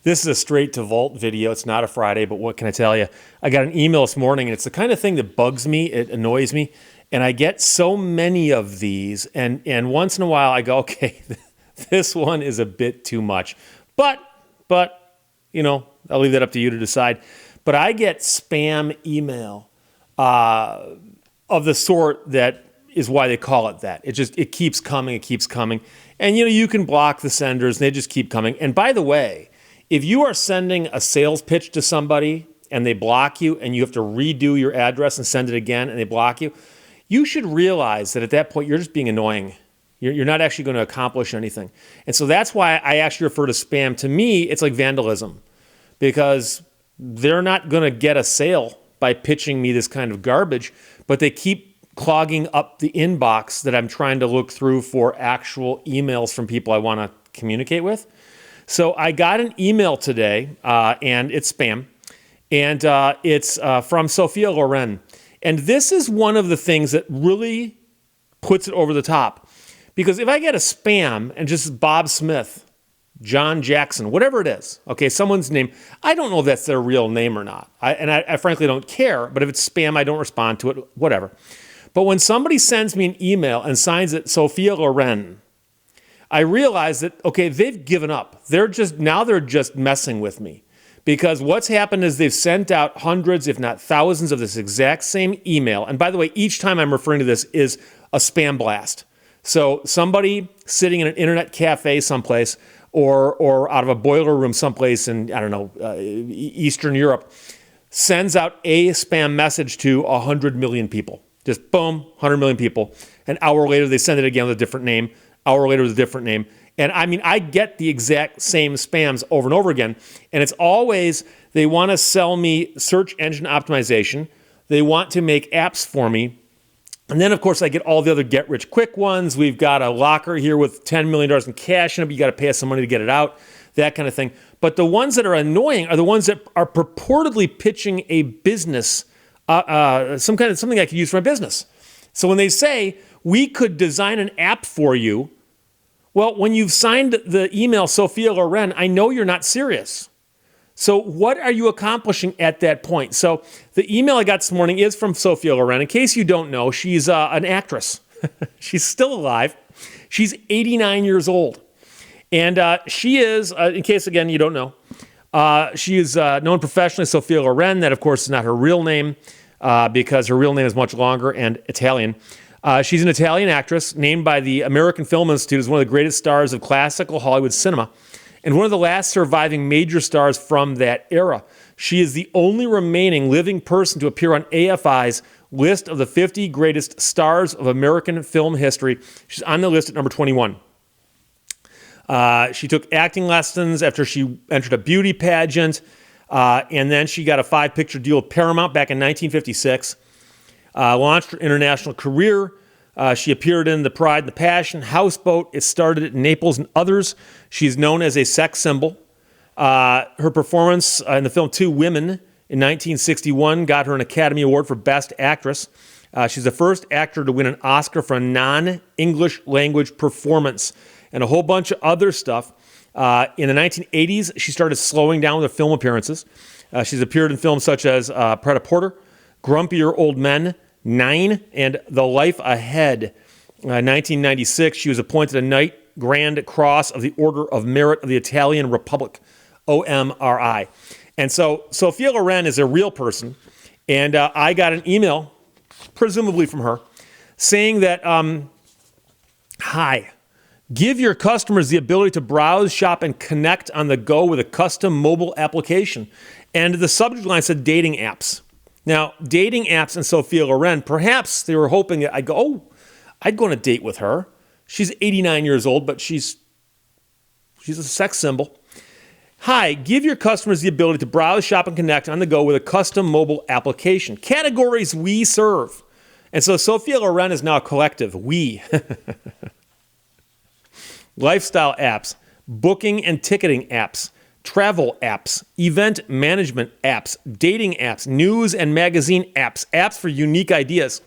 This is a straight to vault video. It's not a Friday, but what can I tell you? I got an email this morning, and it's the kind of thing that bugs me. It annoys me. And I get so many of these. And once in a while, I go, okay, this one is a bit too much. But, you know, I'll leave that up to you to decide. But I get spam email of the sort that is why they call it that. It keeps coming. It keeps coming. And, you know, you can block the senders, and they just keep coming. And by the way, if you are sending a sales pitch to somebody and they block you and you have to redo your address and send it again and they block you, you should realize that at that point you're just being annoying. You're not actually going to accomplish anything. And so that's why I actually refer to spam. To me, it's like vandalism because they're not going to get a sale by pitching me this kind of garbage, but they keep clogging up the inbox that I'm trying to look through for actual emails from people I want to communicate with. So I got an email today, and it's spam, and it's from Sophia Loren. And this is one of the things that really puts it over the top. Because if I get a spam and just Bob Smith, John Jackson, whatever it is, okay, someone's name, I don't know if that's their real name or not. I frankly don't care, but if it's spam, I don't respond to it, whatever. But when somebody sends me an email and signs it Sophia Loren, I realize that, okay, they've given up. They're just messing with me. Because what's happened is they've sent out hundreds, if not thousands, of this exact same email. And by the way, each time I'm referring to this is a spam blast. So somebody sitting in an internet cafe someplace or out of a boiler room someplace in, I don't know, Eastern Europe, sends out a spam message to 100 million people. Just boom, 100 million people. An hour later, they send it again with a different name. Hour later with a different name. And I mean, I get the exact same spams over and over again. And it's always, they want to sell me search engine optimization. They want to make apps for me. And then, of course, I get all the other get-rich-quick ones. We've got a locker here with $10 million in cash in it, but you got to pay us some money to get it out, that kind of thing. But the ones that are annoying are the ones that are purportedly pitching a business, something I could use for my business. So when they say, we could design an app for you, well, when you've signed the email Sophia Loren, I know you're not serious. So what are you accomplishing at that point? So the email I got this morning is from Sophia Loren. In case you don't know, she's an actress. She's still alive. She's 89 years old. And she is, in case, again, you don't know, she is known professionally as Sophia Loren. That, of course, is not her real name because her real name is much longer and Italian. She's an Italian actress named by the American Film Institute as one of the greatest stars of classical Hollywood cinema and one of the last surviving major stars from that era. She is the only remaining living person to appear on AFI's list of the 50 greatest stars of American film history. She's on the list at number 21. She took acting lessons after she entered a beauty pageant, and then she got a 5-picture deal with Paramount back in 1956. Launched her international career. She appeared in The Pride and the Passion, Houseboat. It started in Naples and others. She's known as a sex symbol. Her performance in the film Two Women in 1961 got her an Academy Award for Best Actress. She's the first actor to win an Oscar for a non-English language performance and a whole bunch of other stuff. In the 1980s, she started slowing down with her film appearances. She's appeared in films such as Pret-a-Porter, Grumpier Old Men, 9, and The Life Ahead. 1996, she was appointed a Knight Grand Cross of the Order of Merit of the Italian Republic, OMRI. And so Sophia Loren is a real person, and I got an email, presumably from her, saying that, hi, give your customers the ability to browse, shop, and connect on the go with a custom mobile application. And the subject line said dating apps. Now, dating apps and Sophia Loren, perhaps they were hoping that I'd go, oh, I'd go on a date with her. She's 89 years old, but she's a sex symbol. Hi, give your customers the ability to browse, shop, and connect on the go with a custom mobile application. Categories we serve. And so Sophia Loren is now a collective, we. Lifestyle apps, booking and ticketing apps, travel apps, event management apps, dating apps, news and magazine apps, apps for unique ideas.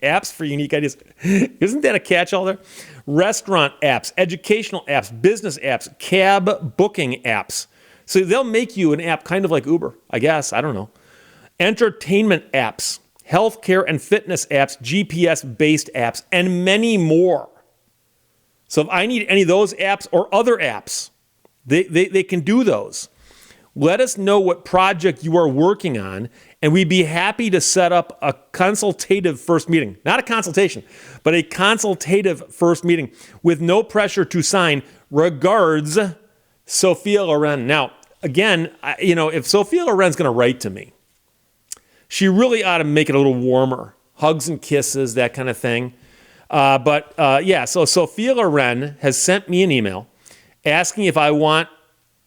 Apps for unique ideas. Isn't that a catch-all there? Restaurant apps, educational apps, business apps, cab booking apps, So they'll make you an app kind of like Uber, I guess. I don't know. Entertainment apps, healthcare and fitness apps, GPS-based apps, and many more. So if I need any of those apps or other apps, they can do those. Let us know what project you are working on, and we'd be happy to set up a consultative first meeting. Not a consultation, but a consultative first meeting with no pressure to sign. Regards, Sophia Loren. Now, again, if Sophia Loren's going to write to me, she really ought to make it a little warmer. Hugs and kisses, that kind of thing. So Sophia Loren has sent me an email asking if I want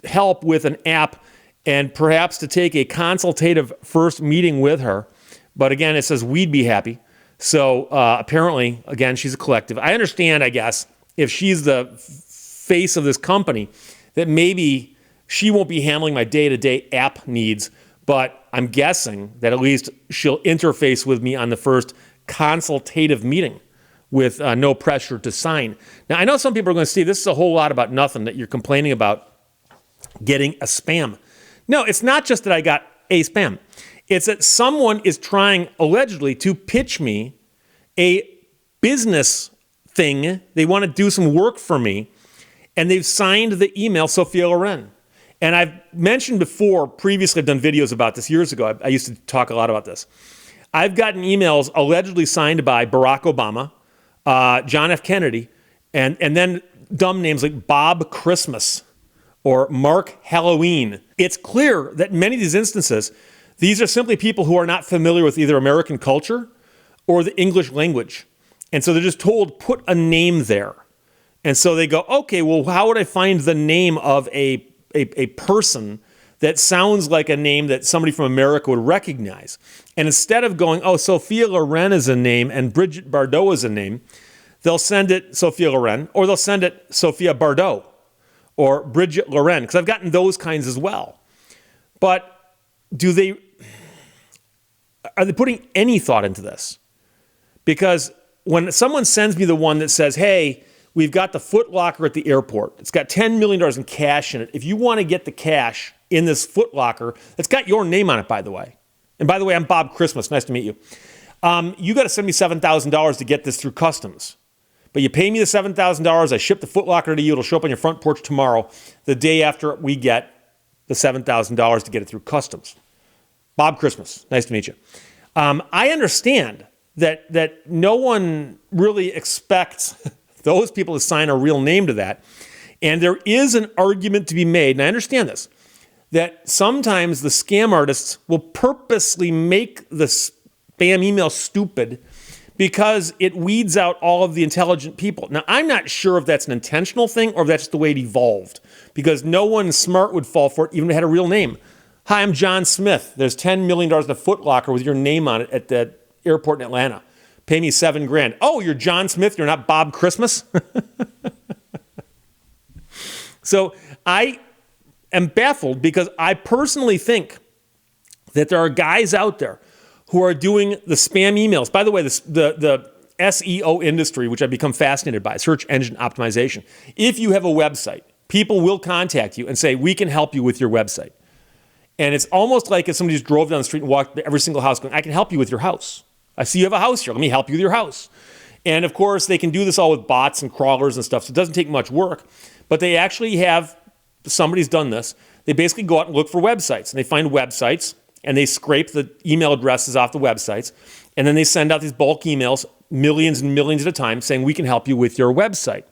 help with an app and perhaps to take a consultative first meeting with her. But again, it says we'd be happy. So apparently, again, she's a collective. I understand, I guess, if she's the face of this company, that maybe she won't be handling my day-to-day app needs, but I'm guessing that at least she'll interface with me on the first consultative meeting with no pressure to sign. Now, I know some people are going to see this is a whole lot about nothing, that you're complaining about getting a spam. No, it's not just that I got a spam. It's that someone is trying, allegedly, to pitch me a business thing. They want to do some work for me, and they've signed the email Sophia Loren. And I've mentioned before, previously I've done videos about this years ago. I used to talk a lot about this. I've gotten emails allegedly signed by Barack Obama, John F. Kennedy, and then dumb names like Bob Christmas or Mark Halloween. It's clear that in many of these instances, these are simply people who are not familiar with either American culture or the English language. And so they're just told, put a name there. And so they go, okay, well, how would I find the name of a person that sounds like a name that somebody from America would recognize? And instead of going, oh, Sophia Loren is a name and Bridget Bardot is a name, they'll send it Sophia Loren, or they'll send it Sophia Bardot or Bridget Loren, because I've gotten those kinds as well. But are they putting any thought into this? Because when someone sends me the one that says, hey, we've got the Foot Locker at the airport. It's got $10 million in cash in it. If you want to get the cash in this Foot Locker, it's got your name on it, by the way. And by the way, I'm Bob Christmas. Nice to meet you. You got to send me $7,000 to get this through customs. But you pay me the $7,000. I ship the Foot Locker to you. It'll show up on your front porch tomorrow, the day after we get the $7,000 to get it through customs. Bob Christmas. Nice to meet you. I understand that no one really expects those people to sign a real name to that. And there is an argument to be made, and I understand this, that sometimes the scam artists will purposely make the spam email stupid because it weeds out all of the intelligent people. Now, I'm not sure if that's an intentional thing or if that's just the way it evolved, because no one smart would fall for it, even if it had a real name. Hi, I'm John Smith. There's $10 million in a Foot Locker with your name on it at the airport in Atlanta. Pay me $7,000. Oh, you're John Smith. You're not Bob Christmas. So I am baffled because I personally think that there are guys out there who are doing the spam emails. By the way, the SEO industry, which I've become fascinated by, search engine optimization. If you have a website, people will contact you and say, we can help you with your website. And it's almost like if somebody just drove down the street and walked to every single house going, I can help you with your house. I see you have a house here. Let me help you with your house. And of course, they can do this all with bots and crawlers and stuff, so it doesn't take much work. But they actually have, somebody's done this, they basically go out and look for websites. And they find websites, and they scrape the email addresses off the websites. And then they send out these bulk emails, millions and millions at a time, saying, we can help you with your website.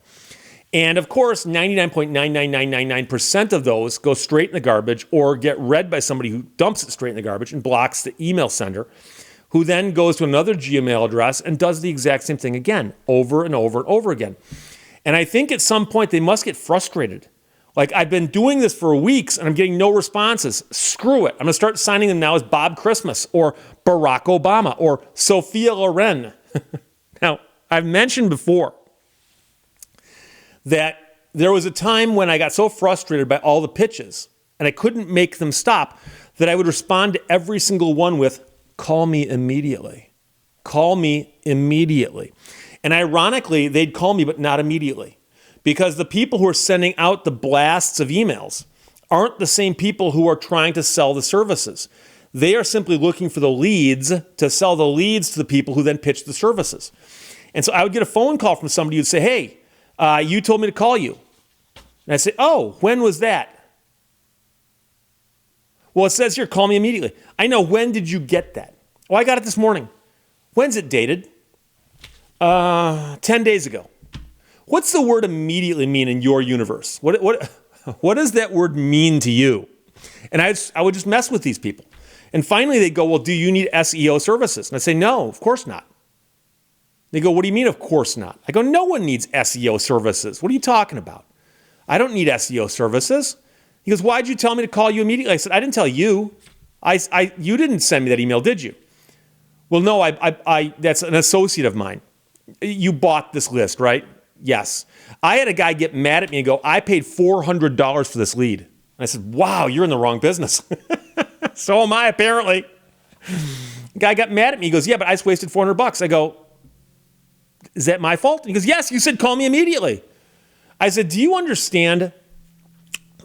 And of course, 99.99999% of those go straight in the garbage or get read by somebody who dumps it straight in the garbage and blocks the email sender, who then goes to another Gmail address and does the exact same thing again, over and over and over again. And I think at some point they must get frustrated. Like, I've been doing this for weeks and I'm getting no responses. Screw it. I'm going to start signing them now as Bob Christmas or Barack Obama or Sophia Loren. Now, I've mentioned before that there was a time when I got so frustrated by all the pitches and I couldn't make them stop that I would respond to every single one with, call me immediately. Call me immediately. And ironically, they'd call me, but not immediately. Because the people who are sending out the blasts of emails aren't the same people who are trying to sell the services. They are simply looking for the leads to sell the leads to the people who then pitch the services. And so I would get a phone call from somebody who'd say, hey, you told me to call you. And I'd say, oh, when was that? Well, it says here, call me immediately. I know, when did you get that? Oh, I got it this morning. When's it dated? 10 days ago. What's the word immediately mean in your universe? What does that word mean to you? And I would just mess with these people. And finally they go, well, do you need SEO services? And I say, no, of course not. They go, what do you mean, of course not? I go, no one needs SEO services. What are you talking about? I don't need SEO services. He goes, why'd you tell me to call you immediately? I said, I didn't tell you. You didn't send me that email, did you? Well, no, that's an associate of mine. You bought this list, right? Yes. I had a guy get mad at me and go, I paid $400 for this lead. And I said, wow, you're in the wrong business. So am I, apparently. The guy got mad at me. He goes, yeah, but I just wasted $400. I go, is that my fault? He goes, yes, you said call me immediately. I said, do you understand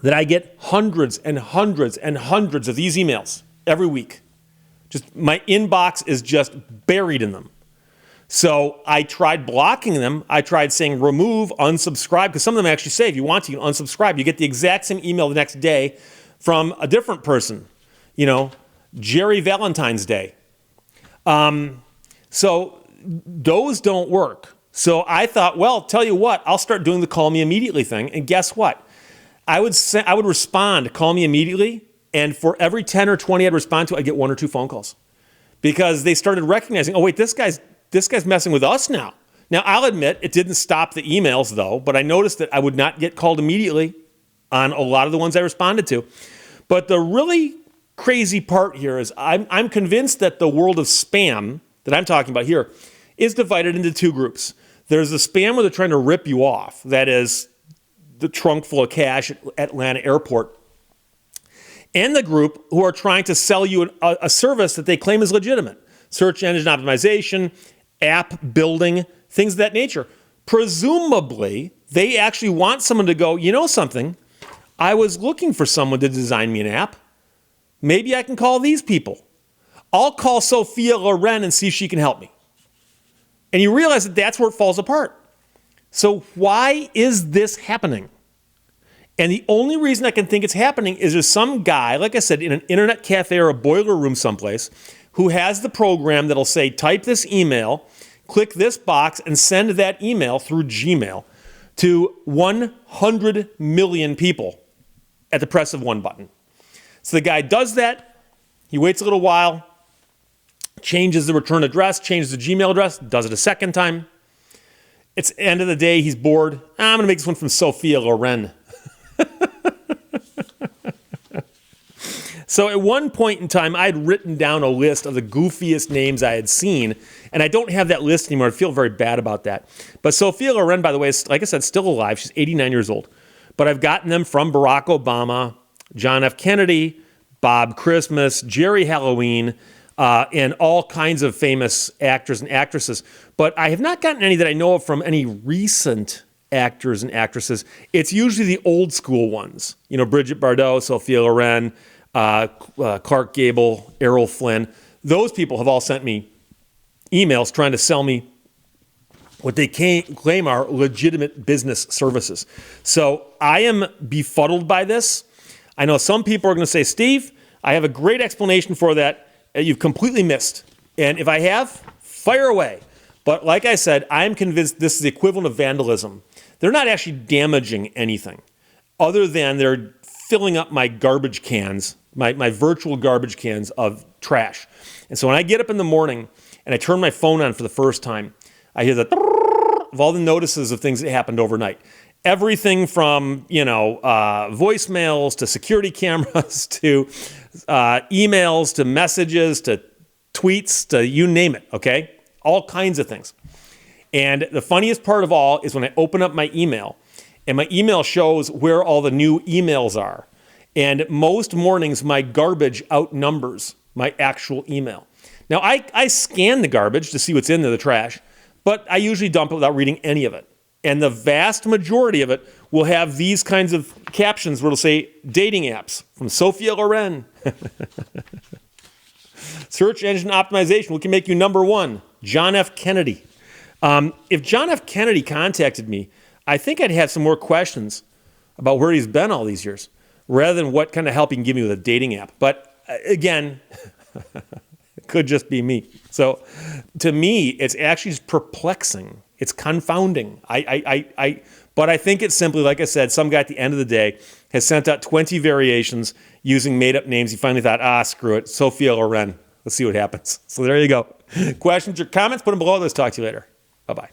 that I get hundreds and hundreds and hundreds of these emails every week? Just my inbox is just buried in them. So I tried blocking them. I tried saying remove, unsubscribe, because some of them actually say if you want to, you can unsubscribe. You get the exact same email the next day from a different person, Jerry Valentine's Day. So those don't work. So I thought, well, tell you what, I'll start doing the call me immediately thing. And guess what? I would respond, call me immediately, and for every 10 or 20 I'd respond to, I'd get 1 or 2 phone calls. Because they started recognizing, oh wait, this guy's messing with us now. Now, I'll admit, it didn't stop the emails though, but I noticed that I would not get called immediately on a lot of the ones I responded to. But the really crazy part here is I'm convinced that the world of spam that I'm talking about here is divided into 2 groups. There's the spam where they're trying to rip you off. That is the trunk full of cash at Atlanta airport. And the group who are trying to sell you a service that they claim is legitimate. Search engine optimization, app building, things of that nature. Presumably, they actually want someone to go, you know something? I was looking for someone to design me an app. Maybe I can call these people. I'll call Sophia Loren and see if she can help me. And you realize that that's where it falls apart. So why is this happening? And the only reason I can think it's happening is there's some guy, like I said, in an internet cafe or a boiler room someplace, who has the program that'll say, type this email, click this box, and send that email through Gmail to 100 million people at the press of one button. So the guy does that, he waits a little while, changes the return address, changes the Gmail address, does it a second time. It's the end of the day, he's bored. I'm going to make this one from Sophia Loren. So at one point in time, I had written down a list of the goofiest names I had seen, and I don't have that list anymore. I feel very bad about that. But Sophia Loren, by the way, is, like I said, still alive. She's 89 years old. But I've gotten them from Barack Obama, John F. Kennedy, Bob Christmas, Jerry Halloween, and all kinds of famous actors and actresses. But I have not gotten any that I know of from any recent actors and actresses. It's usually the old school ones. Bridget Bardot, Sophia Loren, Clark Gable, Errol Flynn. Those people have all sent me emails trying to sell me what they claim are legitimate business services. So I am befuddled by this. I know some people are going to say, Steve, I have a great explanation for that. You've completely missed. And if I have, fire away. But like I said, I'm convinced this is the equivalent of vandalism. They're not actually damaging anything other than they're filling up my garbage cans, my virtual garbage cans of trash. And so when I get up in the morning and I turn my phone on for the first time, I hear the of all the notices of things that happened overnight. Everything from, voicemails to security cameras to emails to messages to tweets to you name it, okay? All kinds of things. And the funniest part of all is when I open up my email and my email shows where all the new emails are. And most mornings, my garbage outnumbers my actual email. Now, I scan the garbage to see what's in there, the trash, but I usually dump it without reading any of it. And the vast majority of it will have these kinds of captions where it'll say dating apps from Sophia Loren. Search engine optimization, we can make you number one. John F. Kennedy. If John F. Kennedy contacted me, I think I'd have some more questions about where he's been all these years, rather than what kind of help he can give me with a dating app. But again, it could just be me. So to me, it's actually perplexing. It's confounding. But I think it's simply, like I said, some guy at the end of the day has sent out 20 variations using made-up names. He finally thought, screw it, Sophia Loren. Let's see what happens. So there you go. Questions or comments, put them below. Let's talk to you later. Bye-bye.